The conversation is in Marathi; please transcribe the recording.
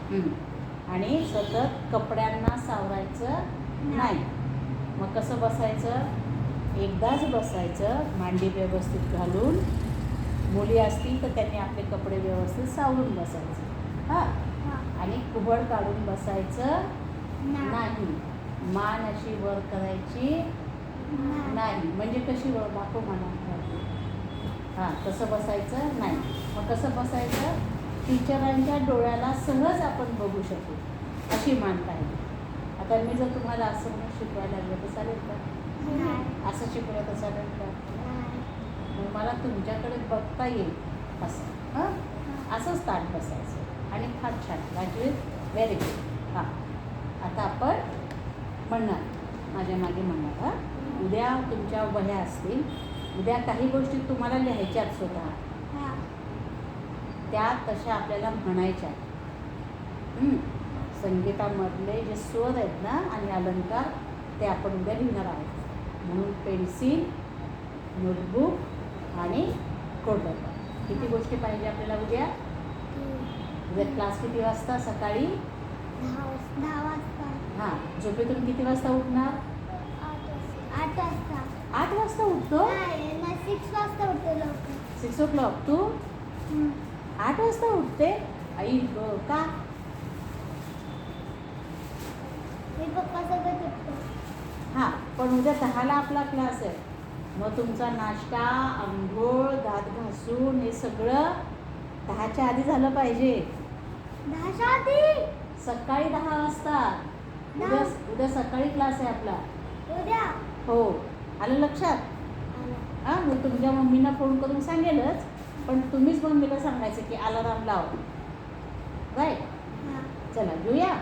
आणि सतत कपड्यांना सावरायचं नाही. मग कसं बसायचं? एकदाच बसायचं, मांडी व्यवस्थित घालून. मुली असतील तर त्यांनी आपले कपडे व्यवस्थित सावरून बसायचं. हां. आणि कुबड काढून बसायचं नाही. मान अशी वर करायची नाही. म्हणजे कशी वर दाखव मला. हां, तसं बसायचं नाही. मग कसं बसायचं? टीचरांच्या डोळ्याला सहज आपण बघू शकू अशी मान पाहिजे. आता मी जर तुम्हाला असं म्हणून शिकवायला लागलं तर चालेल का? असं शिकवलं तर चालेल का? मग मला तुमच्याकडे बघता येईल असं. असंच ताट बसायचं आणि फार छान. Graduate very good. हां, आता आपण म्हणणार, माझ्या मागे म्हणणार. हां, उद्या तुमच्या वह्या असतील. उद्या काही गोष्टी तुम्हाला लिहायच्यात स्वतः. त्या तशा आपल्याला म्हणायच्या. संगीतामधले जे स्वर आहेत ना आणि अलंकार ते आपण उद्या लिहिणार आहोत. म्हणून पेन्सिल, नोटबुक आणि खोडरबर. किती गोष्टी पाहिजे आपल्याला उद्या? उद्या क्लास किती वाजता? सकाळी 10 वाजता. हां, झोपेतून किती वाजता उठणार? 8 वाजता. 8 वाजता उठतो? 6 वाजता उठतो लवकर. 6 o'clock. तू 8 वाजता उठते? आई गं, का? मी पप्पासोबत उठतो. हां, पण उद्या 10ला आपला क्लास आहे. मग तुमचा नाश्ता, अंघोळ, दात घासून हे सगळं 10च्या आधी झालं पाहिजे. 10च्या आधी? सकाळी 10 वाजता. उद्या सकाळी क्लास आहे आपला. उद्या? हो, आलं लक्षात? हां, मी तुमच्या मम्मींना फोन करून सांगेलच, पण तुम्हीच मम्मीला सांगायचं की अलाराम लाव. राईट? चला घेऊया.